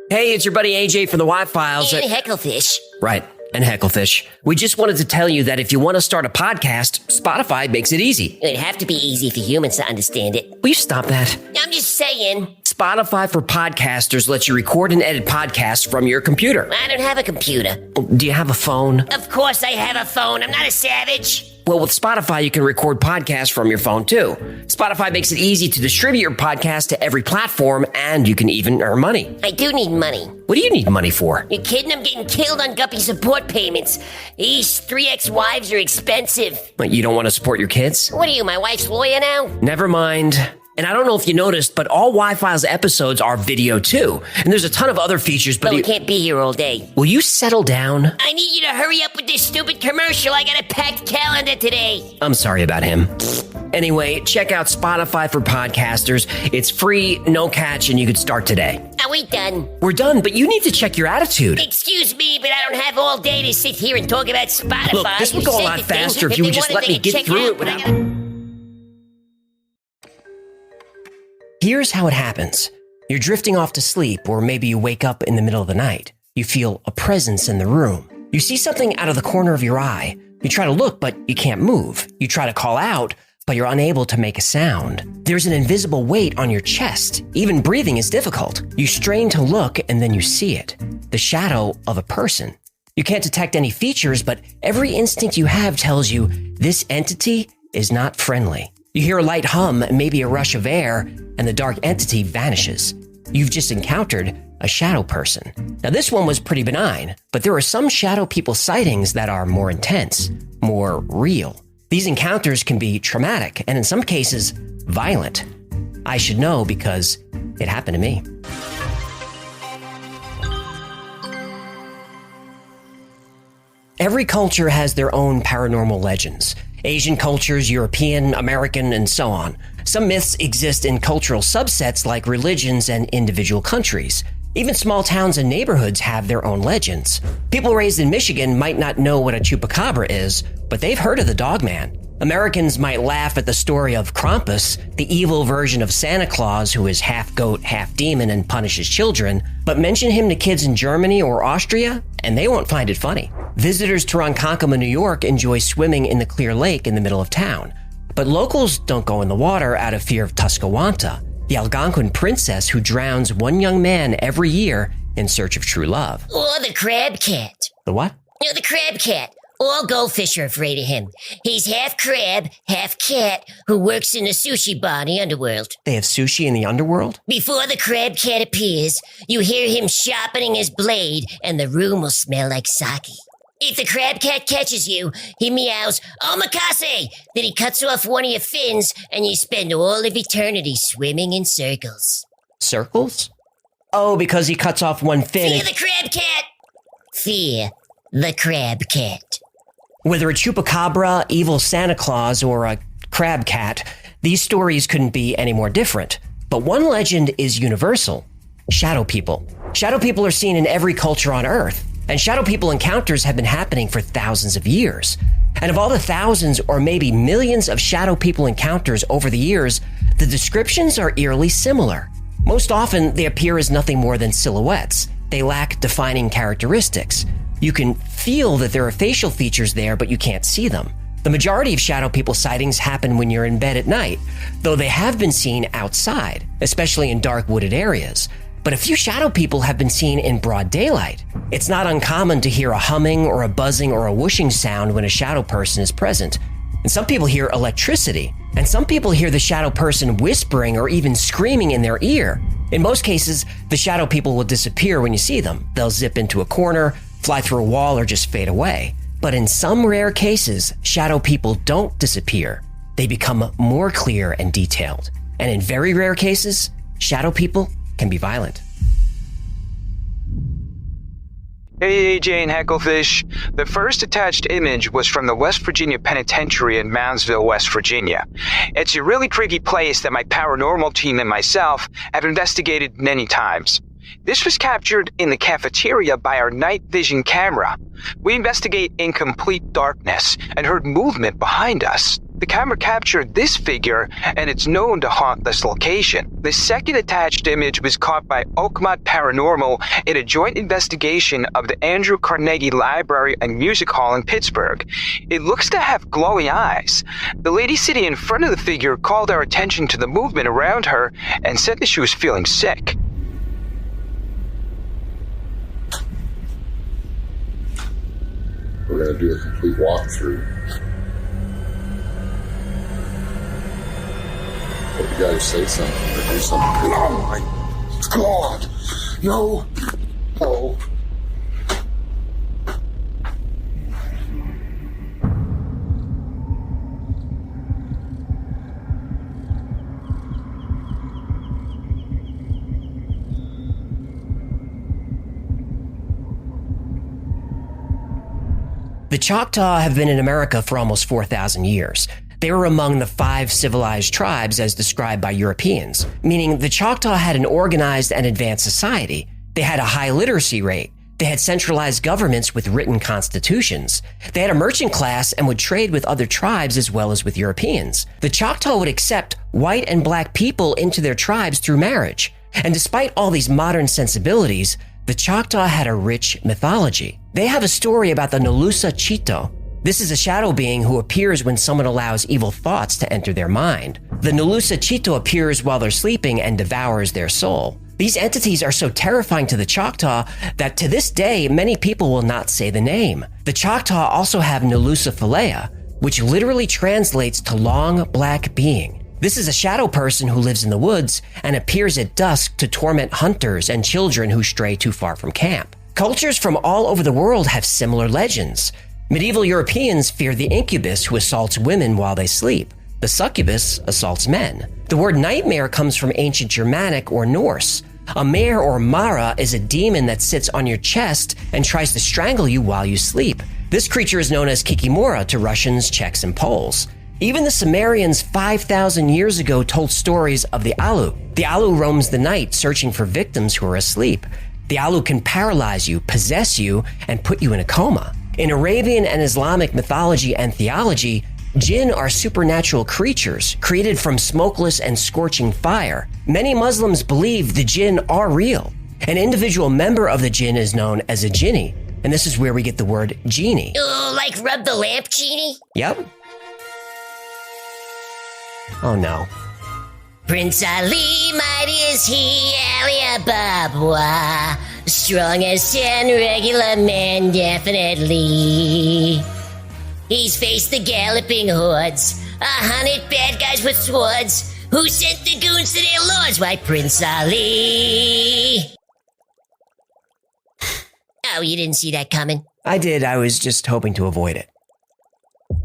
Hey, it's your buddy AJ from the Y-Files. And Hecklefish. Right, and Hecklefish. We just wanted to tell you that if you want to start a podcast, Spotify makes it easy. It'd have to be easy for humans to understand it. Will you stop that? I'm just saying. Spotify for podcasters lets you record and edit podcasts from your computer. I don't have a computer. Do you have a phone? Of course I have a phone. I'm not a savage. Well, with Spotify, you can record podcasts from your phone, too. Spotify makes it easy to distribute your podcast to every platform, and you can even earn money. I do need money. What do you need money for? You kidding? I'm getting killed on Guppy support payments. These 3 ex-wives are expensive. What, you don't want to support your kids? What are you, my wife's lawyer now? Never mind. And I don't know if you noticed, but all Y-Files episodes are video, too. And there's a ton of other features, but we can't be here all day. Will you settle down? I need you to hurry up with this stupid commercial. I got a packed calendar today. I'm sorry about him. Anyway, check out Spotify for podcasters. It's free, no catch, and you could start today. Are we done? We're done, but you need to check your attitude. Excuse me, but I don't have all day to sit here and talk about Spotify. Look, this would go a lot faster if you would just let me get through it without... Here's how it happens. You're drifting off to sleep, or maybe you wake up in the middle of the night. You feel a presence in the room. You see something out of the corner of your eye. You try to look, but you can't move. You try to call out, but you're unable to make a sound. There's an invisible weight on your chest. Even breathing is difficult. You strain to look, and then you see it. The shadow of a person. You can't detect any features, but every instinct you have tells you this entity is not friendly. You hear a light hum, maybe a rush of air, and the dark entity vanishes. You've just encountered a shadow person. Now, this one was pretty benign, but there are some shadow people sightings that are more intense, more real. These encounters can be traumatic and in some cases, violent. I should know because it happened to me. Every culture has their own paranormal legends. Asian cultures, European, American, and so on. Some myths exist in cultural subsets like religions and individual countries. Even small towns and neighborhoods have their own legends. People raised in Michigan might not know what a chupacabra is, but they've heard of the Dogman. Americans might laugh at the story of Krampus, the evil version of Santa Claus who is half goat, half demon and punishes children, but mention him to kids in Germany or Austria, and they won't find it funny. Visitors to Ronkonkoma, New York enjoy swimming in the clear lake in the middle of town. But locals don't go in the water out of fear of Tuscawanta, the Algonquin princess who drowns one young man every year in search of true love. Or the crab cat. The what? No, the crab cat. All goldfish are afraid of him. He's half crab, half cat, who works in a sushi bar in the underworld. They have sushi in the underworld? Before the crab cat appears, you hear him sharpening his blade, and the room will smell like sake. If the crab cat catches you, he meows, omakase! Then he cuts off one of your fins, and you spend all of eternity swimming in circles. Circles? Oh, because he cuts off one fin. Fear the crab cat! Fear the crab cat. Whether a chupacabra, evil Santa Claus, or a crab cat, these stories couldn't be any more different. But one legend is universal. Shadow people. Shadow people are seen in every culture on Earth. And shadow people encounters have been happening for thousands of years. And of all the thousands or maybe millions of shadow people encounters over the years, the descriptions are eerily similar. Most often, they appear as nothing more than silhouettes. They lack defining characteristics. You can feel that there are facial features there, but you can't see them. The majority of shadow people sightings happen when you're in bed at night, though they have been seen outside, especially in dark wooded areas. But a few shadow people have been seen in broad daylight. It's not uncommon to hear a humming or a buzzing or a whooshing sound when a shadow person is present. And some people hear electricity. And some people hear the shadow person whispering or even screaming in their ear. In most cases, the shadow people will disappear when you see them. They'll zip into a corner, fly through a wall, or just fade away. But in some rare cases, shadow people don't disappear. They become more clear and detailed. And in very rare cases, shadow people can be violent. Hey, AJ and Hecklefish. The first attached image was from the West Virginia Penitentiary in Moundsville, West Virginia. It's a really tricky place that my paranormal team and myself have investigated many times. This was captured in the cafeteria by our night vision camera. We investigate in complete darkness and heard movement behind us. The camera captured this figure, and it's known to haunt this location. The second attached image was caught by Oakmont Paranormal in a joint investigation of the Andrew Carnegie Library and Music Hall in Pittsburgh. It looks to have glowing eyes. The lady sitting in front of the figure called our attention to the movement around her and said that she was feeling sick. We're going to do a complete walkthrough. But you guys say something or do something. Oh my God! No! No! The Choctaw have been in America for almost 4,000 years. They were among the 5 civilized tribes as described by Europeans, meaning the Choctaw had an organized and advanced society. They had a high literacy rate. They had centralized governments with written constitutions. They had a merchant class and would trade with other tribes as well as with Europeans. The Choctaw would accept white and black people into their tribes through marriage. And despite all these modern sensibilities, the Choctaw had a rich mythology. They have a story about the Nulusa Chito. This is a shadow being who appears when someone allows evil thoughts to enter their mind. The Nulusa Chito appears while they're sleeping and devours their soul. These entities are so terrifying to the Choctaw that to this day, many people will not say the name. The Choctaw also have Nulusa Philea, which literally translates to long black being. This is a shadow person who lives in the woods and appears at dusk to torment hunters and children who stray too far from camp. Cultures from all over the world have similar legends. Medieval Europeans fear the incubus who assaults women while they sleep. The succubus assaults men. The word nightmare comes from ancient Germanic or Norse. A mare or mara is a demon that sits on your chest and tries to strangle you while you sleep. This creature is known as Kikimora to Russians, Czechs, and Poles. Even the Sumerians 5,000 years ago told stories of the Alu. The Alu roams the night searching for victims who are asleep. The Alu can paralyze you, possess you, and put you in a coma. In Arabian and Islamic mythology and theology, jinn are supernatural creatures created from smokeless and scorching fire. Many Muslims believe the jinn are real. An individual member of the jinn is known as a jinni, and this is where we get the word genie. Oh, like rub the lamp, genie? Yep. Oh no. Prince Ali, mighty is he, Ali Ababa. Strong as 10 regular men, definitely. He's faced the galloping hordes, 100 bad guys with swords. Who sent the goons to their lords? Why, Prince Ali. Oh, you didn't see that coming? I did. I was just hoping to avoid it.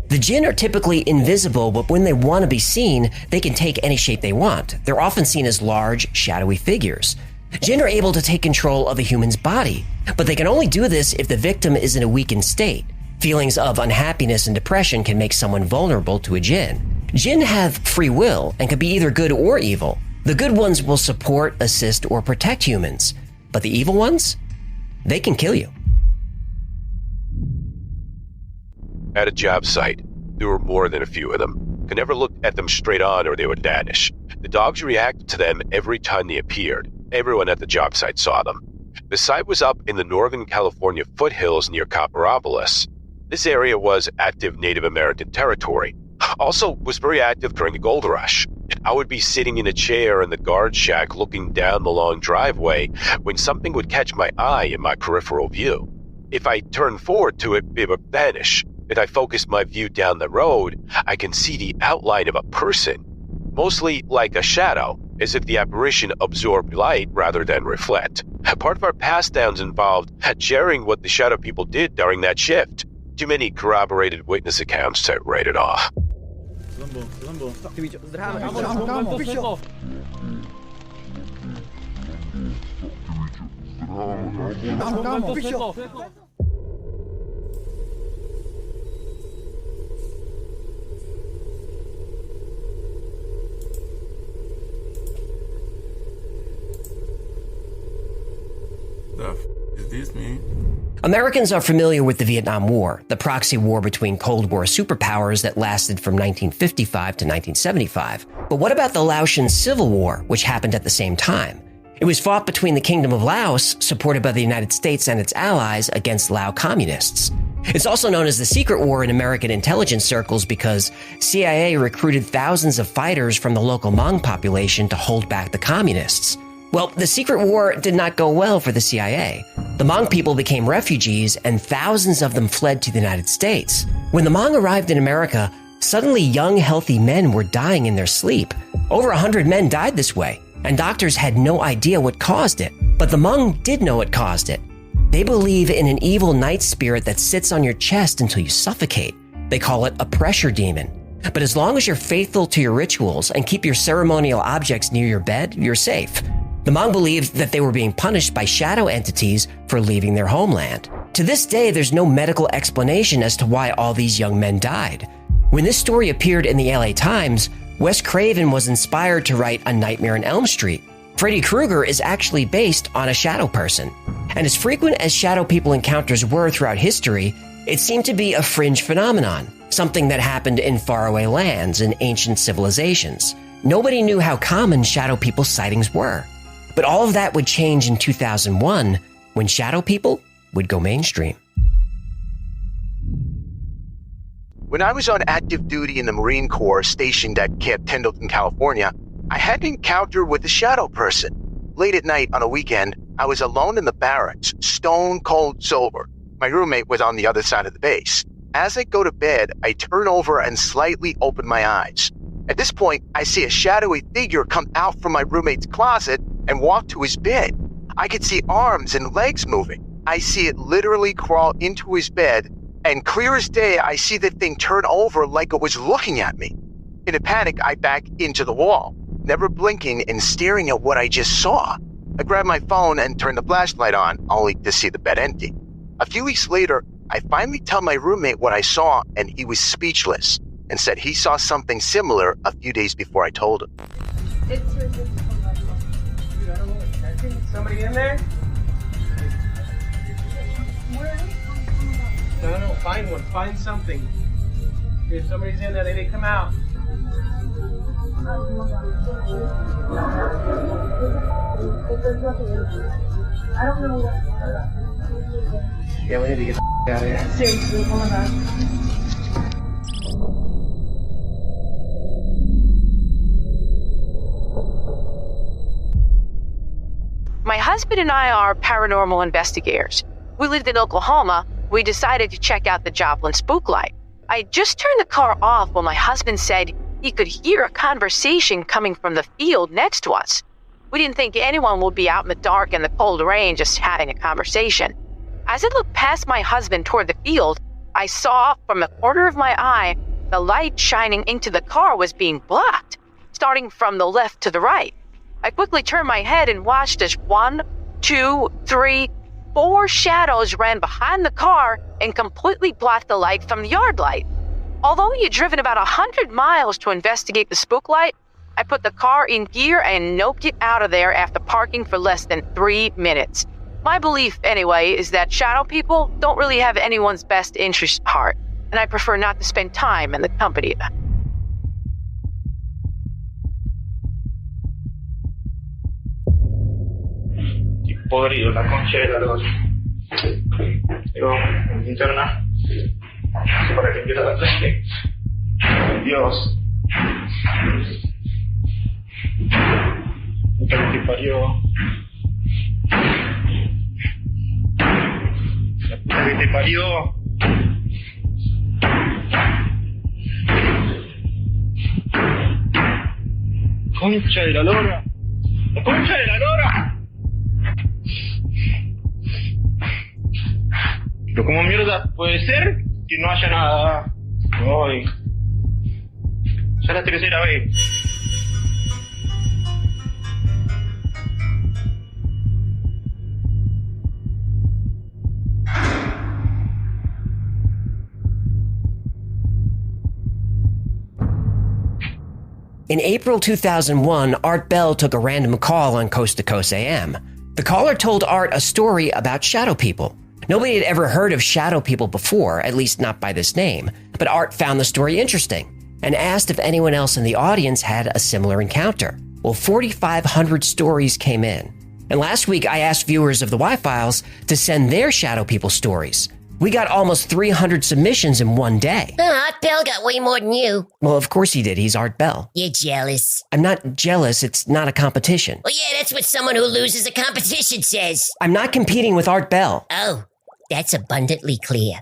The jinn are typically invisible, but when they want to be seen, they can take any shape they want. They're often seen as large, shadowy figures. Jinn are able to take control of a human's body, but they can only do this if the victim is in a weakened state. Feelings of unhappiness and depression can make someone vulnerable to a jinn. Jinn have free will and can be either good or evil. The good ones will support, assist, or protect humans, but the evil ones, they can kill you. At a job site, there were more than a few of them. Could never look at them straight on or they would vanish. The dogs reacted to them every time they appeared. Everyone at the job site saw them. The site was up in the Northern California foothills near Copperopolis. This area was active Native American territory. Also was very active during the gold rush. I would be sitting in a chair in the guard shack looking down the long driveway when something would catch my eye in my peripheral view. If I turned forward to it, it would vanish. If I focus my view down the road, I can see the outline of a person, mostly like a shadow, as if the apparition absorbed light rather than reflect. Part of our pass downs involved sharing what the shadow people did during that shift. Too many corroborated witness accounts to write it off. The f is this, man? Americans are familiar with the Vietnam War, the proxy war between Cold War superpowers that lasted from 1955 to 1975. But what about the Laotian Civil War, which happened at the same time? It was fought between the Kingdom of Laos, supported by the United States and its allies, against Lao communists. It's also known as the Secret War in American intelligence circles because CIA recruited thousands of fighters from the local Hmong population to hold back the communists. Well, the Secret War did not go well for the CIA. The Hmong people became refugees and thousands of them fled to the United States. When the Hmong arrived in America, suddenly young, healthy men were dying in their sleep. Over 100 men died this way, and doctors had no idea what caused it. But the Hmong did know what caused it. They believe in an evil night spirit that sits on your chest until you suffocate. They call it a pressure demon. But as long as you're faithful to your rituals and keep your ceremonial objects near your bed, you're safe. The Hmong believed that they were being punished by shadow entities for leaving their homeland. To this day, there's no medical explanation as to why all these young men died. When this story appeared in the LA Times, Wes Craven was inspired to write A Nightmare on Elm Street. Freddy Krueger is actually based on a shadow person. And as frequent as shadow people encounters were throughout history, it seemed to be a fringe phenomenon, something that happened in faraway lands and ancient civilizations. Nobody knew how common shadow people sightings were. But all of that would change in 2001 when shadow people would go mainstream. When I was on active duty in the Marine Corps stationed at Camp Pendleton, California, I had an encounter with a shadow person. Late at night on a weekend, I was alone in the barracks, stone cold sober. My roommate was on the other side of the base. As I go to bed, I turn over and slightly open my eyes. At this point, I see a shadowy figure come out from my roommate's closet and walk to his bed. I could see arms and legs moving. I see it literally crawl into his bed, and clear as day, I see the thing turn over like it was looking at me. In a panic, I back into the wall, never blinking and staring at what I just saw. I grab my phone and turn the flashlight on, only to see the bed empty. A few weeks later, I finally tell my roommate what I saw, and he was speechless and said he saw something similar a few days before I told him. Somebody in there? No, find one. Find something. If somebody's in there, they need to come out. I don't know what. Yeah, we need to get the out of here. Seriously, oh my god. My husband and I are paranormal investigators. We lived in Oklahoma. We decided to check out the Joplin spook light. I just turned the car off when my husband said he could hear a conversation coming from the field next to us. We didn't think anyone would be out in the dark and the cold rain just having a conversation. As I looked past my husband toward the field, I saw from the corner of my eye the light shining into the car was being blocked, starting from the left to the right. I quickly turned my head and watched as 1, 2, 3, 4 shadows ran behind the car and completely blocked the light from the yard light. Although we had driven about 100 miles to investigate the spook light, I put the car in gear and noped it out of there after parking for less than 3 minutes. My belief, anyway, is that shadow people don't really have anyone's best interest at heart, and I prefer not to spend time in the company of them. Podrido, la concha de la lora. Digo, linterna, para que empiece la frente. Dios. Puta que te parió. La puta que te parió. Concha de la lora. La concha de la lora. Pero ¿cómo mierda puede ser que no haya nada? Ay. Ya la tercera vez. In April 2001, Art Bell took a random call on Coast to Coast AM. The caller told Art a story about shadow people. Nobody had ever heard of shadow people before, at least not by this name, but Art found the story interesting and asked if anyone else in the audience had a similar encounter. Well, 4,500 stories came in. And last week, I asked viewers of the Y-Files to send their shadow people stories. We got almost 300 submissions in one day. Art Bell got way more than you. Well, of course he did. He's Art Bell. You're jealous. I'm not jealous. It's not a competition. Well, yeah, that's what someone who loses a competition says. I'm not competing with Art Bell. Oh, that's abundantly clear.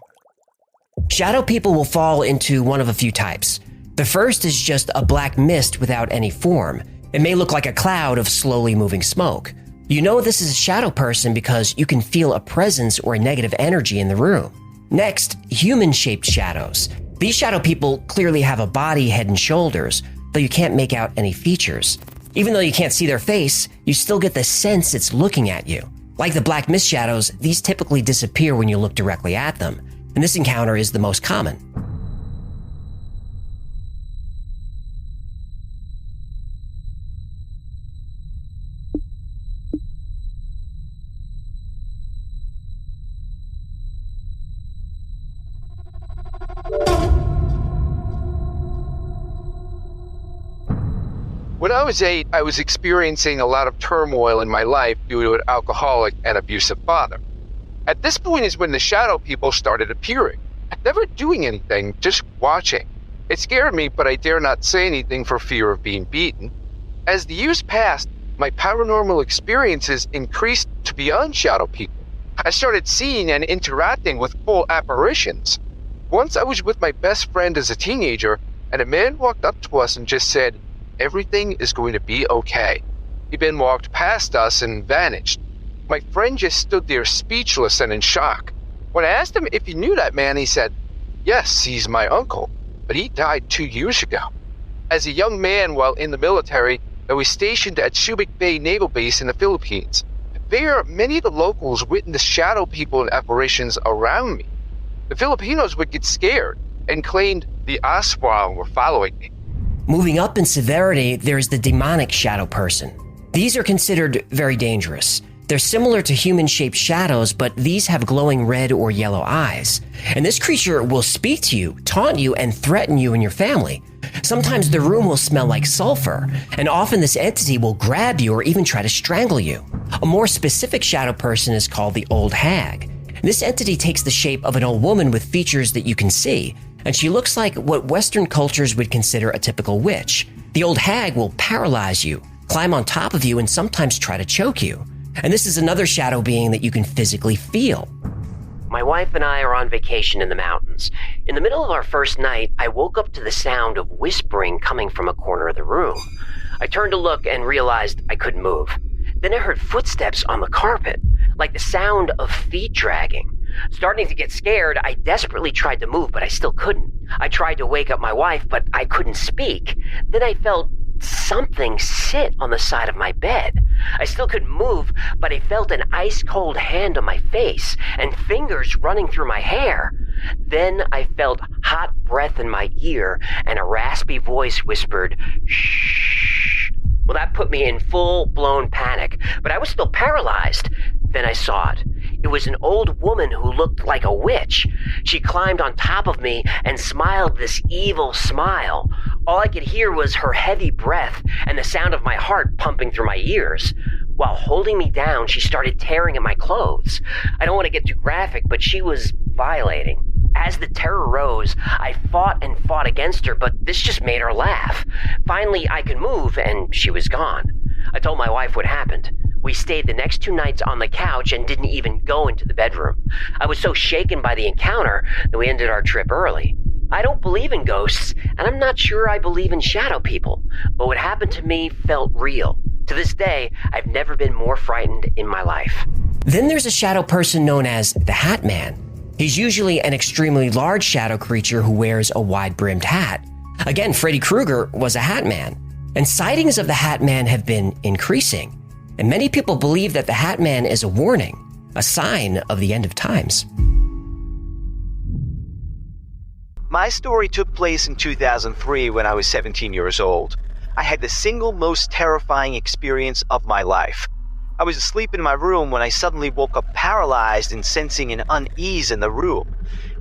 Shadow people will fall into one of a few types. The first is just a black mist without any form. It may look like a cloud of slowly moving smoke. You know this is a shadow person because you can feel a presence or a negative energy in the room. Next, human-shaped shadows. These shadow people clearly have a body, head, and shoulders, though you can't make out any features. Even though you can't see their face, you still get the sense it's looking at you. Like the black mist shadows, these typically disappear when you look directly at them, and this encounter is the most common. When I was 8, I was experiencing a lot of turmoil in my life due to an alcoholic and abusive father. At this point is when the shadow people started appearing. Never doing anything, just watching. It scared me, but I dare not say anything for fear of being beaten. As the years passed, my paranormal experiences increased to beyond shadow people. I started seeing and interacting with full apparitions. Once I was with my best friend as a teenager, and a man walked up to us and just said, "Everything is going to be okay." He then walked past us and vanished. My friend just stood there speechless and in shock. When I asked him if he knew that man, he said, "Yes, he's my uncle, but he died 2 years ago." As a young man while in the military, I was stationed at Subic Bay Naval Base in the Philippines. There, many of the locals witnessed shadow people and apparitions around me. The Filipinos would get scared and claimed the aswang were following me. Moving up in severity, there's the demonic shadow person. These are considered very dangerous. They're similar to human-shaped shadows, but these have glowing red or yellow eyes. And this creature will speak to you, taunt you, and threaten you and your family. Sometimes the room will smell like sulfur, and often this entity will grab you or even try to strangle you. A more specific shadow person is called the Old Hag. This entity takes the shape of an old woman with features that you can see, and she looks like what Western cultures would consider a typical witch. The Old Hag will paralyze you, climb on top of you, and sometimes try to choke you. And this is another shadow being that you can physically feel. My wife and I are on vacation in the mountains. In the middle of our first night, I woke up to the sound of whispering coming from a corner of the room. I turned to look and realized I couldn't move. Then I heard footsteps on the carpet, like the sound of feet dragging. Starting to get scared, I desperately tried to move, but I still couldn't. I tried to wake up my wife, but I couldn't speak. Then I felt something sit on the side of my bed. I still couldn't move, but I felt an ice-cold hand on my face and fingers running through my hair. Then I felt hot breath in my ear and a raspy voice whispered, "Shh." Well, that put me in full-blown panic, but I was still paralyzed. Then I saw it. It was an old woman who looked like a witch. She climbed on top of me and smiled this evil smile. All I could hear was her heavy breath and the sound of my heart pumping through my ears. While holding me down, she started tearing at my clothes. I don't want to get too graphic, but she was violating. As the terror rose, I fought and fought against her, but this just made her laugh. Finally, I could move, and she was gone. I told my wife what happened. We stayed the next 2 nights on the couch and didn't even go into the bedroom. I was so shaken by the encounter that we ended our trip early. I don't believe in ghosts, and I'm not sure I believe in shadow people, but what happened to me felt real. To this day, I've never been more frightened in my life. Then there's a shadow person known as the Hat Man. He's usually an extremely large shadow creature who wears a wide-brimmed hat. Again, Freddy Krueger was a Hat Man, and sightings of the Hat Man have been increasing. And many people believe that the Hat Man is a warning, a sign of the end of times. My story took place in 2003 when I was 17 years old. I had the single most terrifying experience of my life. I was asleep in my room when I suddenly woke up paralyzed and sensing an unease in the room.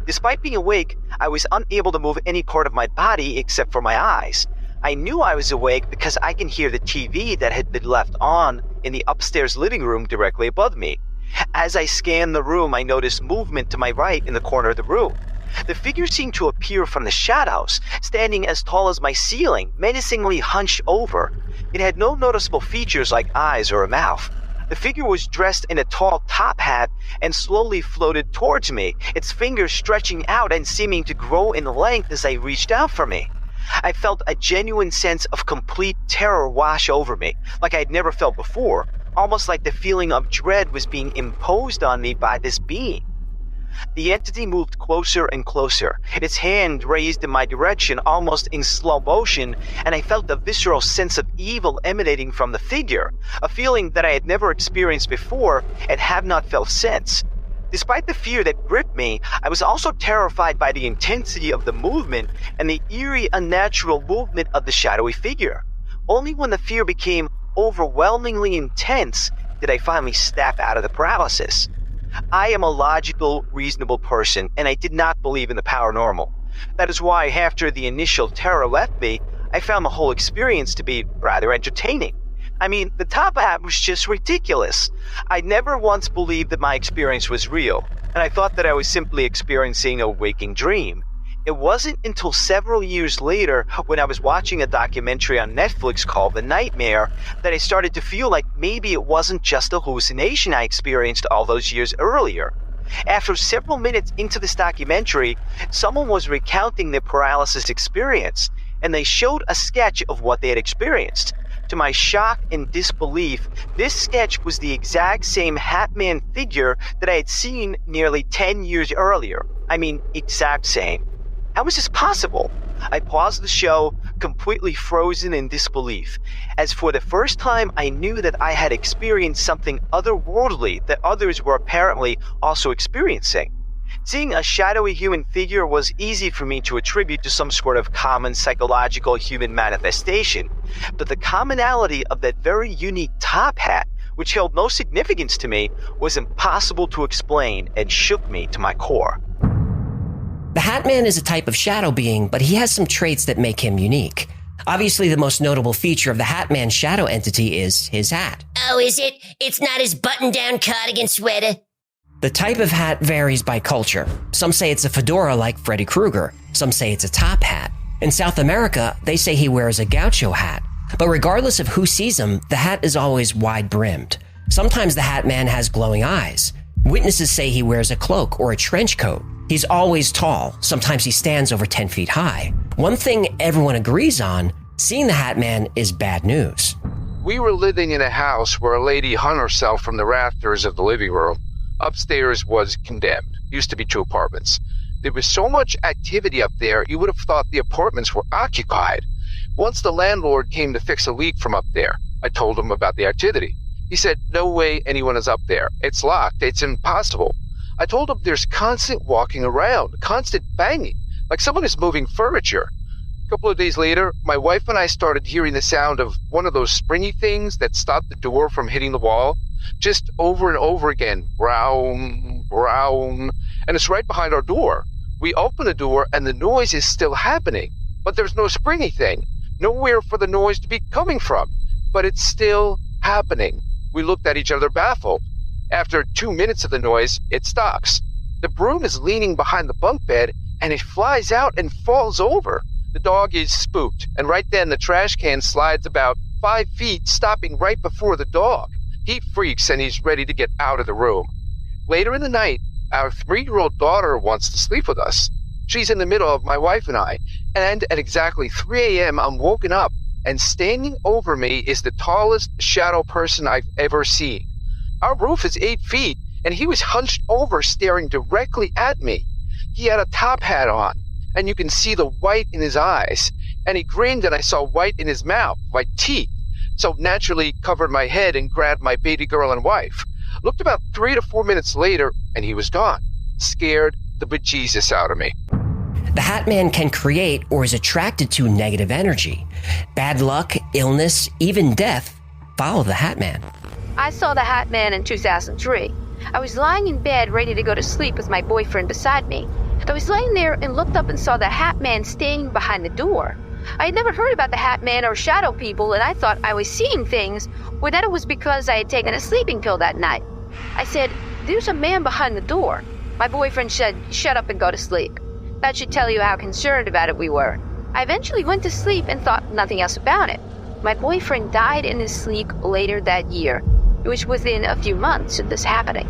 Despite being awake, I was unable to move any part of my body except for my eyes. I knew I was awake because I can hear the TV that had been left on in the upstairs living room directly above me. As I scanned the room, I noticed movement to my right in the corner of the room. The figure seemed to appear from the shadows, standing as tall as my ceiling, menacingly hunched over. It had no noticeable features like eyes or a mouth. The figure was dressed in a tall top hat and slowly floated towards me, its fingers stretching out and seeming to grow in length as they reached out for me. I felt a genuine sense of complete terror wash over me, like I had never felt before, almost like the feeling of dread was being imposed on me by this being. The entity moved closer and closer, its hand raised in my direction almost in slow motion, and I felt a visceral sense of evil emanating from the figure, a feeling that I had never experienced before and have not felt since. Despite the fear that gripped me, I was also terrified by the intensity of the movement and the eerie, unnatural movement of the shadowy figure. Only when the fear became overwhelmingly intense did I finally snap out of the paralysis. I am a logical, reasonable person, and I did not believe in the paranormal. That is why, after the initial terror left me, I found the whole experience to be rather entertaining. I mean, the top hat was just ridiculous. I never once believed that my experience was real, and I thought that I was simply experiencing a waking dream. It wasn't until several years later, when I was watching a documentary on Netflix called The Nightmare, that I started to feel like maybe it wasn't just a hallucination I experienced all those years earlier. After several minutes into this documentary, someone was recounting their paralysis experience, and they showed a sketch of what they had experienced. To my shock and disbelief, this sketch was the exact same Hatman figure that I had seen nearly 10 years earlier. I mean, exact same. How is this possible? I paused the show, completely frozen in disbelief, as for the first time I knew that I had experienced something otherworldly that others were apparently also experiencing. Seeing a shadowy human figure was easy for me to attribute to some sort of common psychological human manifestation, but the commonality of that very unique top hat, which held no significance to me, was impossible to explain and shook me to my core. The Hat Man is a type of shadow being, but he has some traits that make him unique. Obviously, the most notable feature of the Hat Man's shadow entity is his hat. Oh, is it? It's not his button-down cardigan sweater? The type of hat varies by culture. Some say it's a fedora like Freddy Krueger. Some say it's a top hat. In South America, they say he wears a gaucho hat. But regardless of who sees him, the hat is always wide-brimmed. Sometimes the Hat Man has glowing eyes. Witnesses say he wears a cloak or a trench coat. He's always tall. Sometimes he stands over 10 feet high. One thing everyone agrees on, seeing the Hat Man is bad news. We were living in a house where a lady hung herself from the rafters of the living room. Upstairs was condemned. Used to be 2 apartments. There was so much activity up there, you would have thought the apartments were occupied. Once the landlord came to fix a leak from up there, I told him about the activity. He said, no way anyone is up there. It's locked. It's impossible. I told him there's constant walking around, constant banging, like someone is moving furniture. A couple of days later, my wife and I started hearing the sound of one of those springy things that stop the door from hitting the wall. Just over and over again, brown, brown, and it's right behind our door. We open the door and the noise is still happening, but there's no springy thing, nowhere for the noise to be coming from, but it's still happening. We looked at each other baffled. After 2 minutes of the noise, it stops. The broom is leaning behind the bunk bed and it flies out and falls over. The dog is spooked, and right then the trash can slides about 5 feet, stopping right before the dog. He freaks and he's ready to get out of the room. Later in the night, our 3-year-old daughter wants to sleep with us. She's in the middle of my wife and I, and at exactly 3 a.m. I'm woken up, and standing over me is the tallest shadow person I've ever seen. Our roof is 8 feet, and he was hunched over staring directly at me. He had a top hat on, and you can see the white in his eyes, and he grinned and I saw white in his mouth, like teeth. So naturally covered my head and grabbed my baby girl and wife. Looked about 3 to 4 minutes later, and he was gone. Scared the bejesus out of me. The Hat Man can create or is attracted to negative energy. Bad luck, illness, even death follow the Hat Man. I saw the Hat Man in 2003. I was lying in bed ready to go to sleep with my boyfriend beside me. I was laying there and looked up and saw the Hat Man standing behind the door. I had never heard about the Hat Man or shadow people, and I thought I was seeing things, or that it was because I had taken a sleeping pill that night. I said, "There's a man behind the door." My boyfriend said, "Shut up and go to sleep." That should tell you how concerned about it we were. I eventually went to sleep and thought nothing else about it. My boyfriend died in his sleep later that year, which was within a few months of this happening.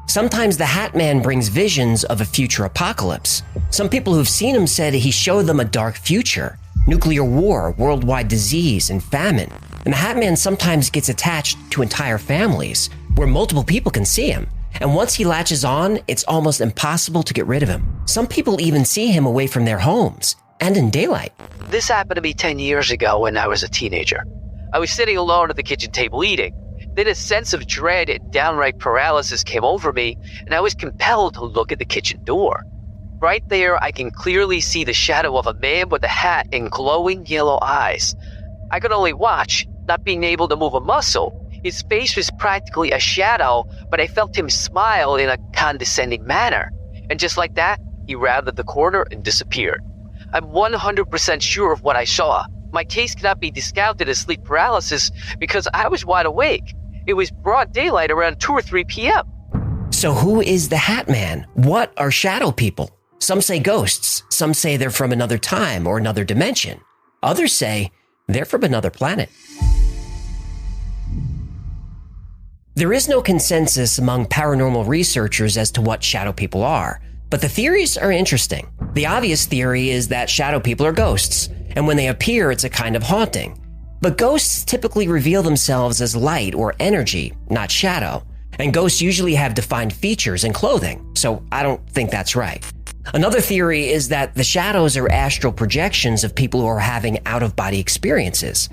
Sometimes the Hat Man brings visions of a future apocalypse. Some people who've seen him said he showed them a dark future, nuclear war, worldwide disease, and famine. And the Hat Man sometimes gets attached to entire families, where multiple people can see him. And once he latches on, it's almost impossible to get rid of him. Some people even see him away from their homes, and in daylight. This happened to me 10 years ago when I was a teenager. I was sitting alone at the kitchen table eating. Then a sense of dread and downright paralysis came over me, and I was compelled to look at the kitchen door. Right there, I can clearly see the shadow of a man with a hat and glowing yellow eyes. I could only watch, not being able to move a muscle. His face was practically a shadow, but I felt him smile in a condescending manner. And just like that, he rounded the corner and disappeared. I'm 100% sure of what I saw. My case cannot be discounted as sleep paralysis because I was wide awake. It was broad daylight around 2 or 3 p.m. So who is the Hat Man? What are shadow people? Some say ghosts. Some say they're from another time or another dimension. Others say they're from another planet. There is no consensus among paranormal researchers as to what shadow people are, but the theories are interesting. The obvious theory is that shadow people are ghosts, and when they appear, it's a kind of haunting. But ghosts typically reveal themselves as light or energy, not shadow, and ghosts usually have defined features and clothing, so I don't think that's right. Another theory is that the shadows are astral projections of people who are having out-of-body experiences.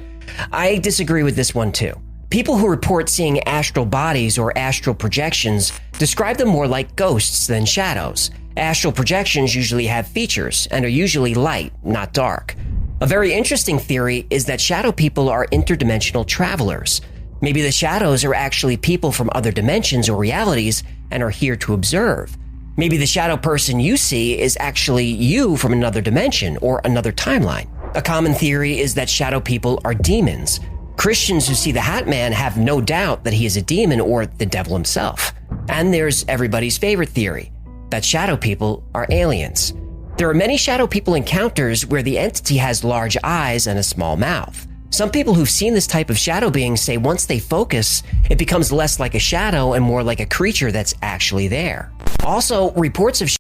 I disagree with this one too. People who report seeing astral bodies or astral projections describe them more like ghosts than shadows. Astral projections usually have features and are usually light, not dark. A very interesting theory is that shadow people are interdimensional travelers. Maybe the shadows are actually people from other dimensions or realities and are here to observe. Maybe the shadow person you see is actually you from another dimension or another timeline. A common theory is that shadow people are demons. Christians who see the Hat Man have no doubt that he is a demon or the devil himself. And there's everybody's favorite theory, that shadow people are aliens. There are many shadow people encounters where the entity has large eyes and a small mouth. Some people who've seen this type of shadow being say once they focus, it becomes less like a shadow and more like a creature that's actually there. Also, reports of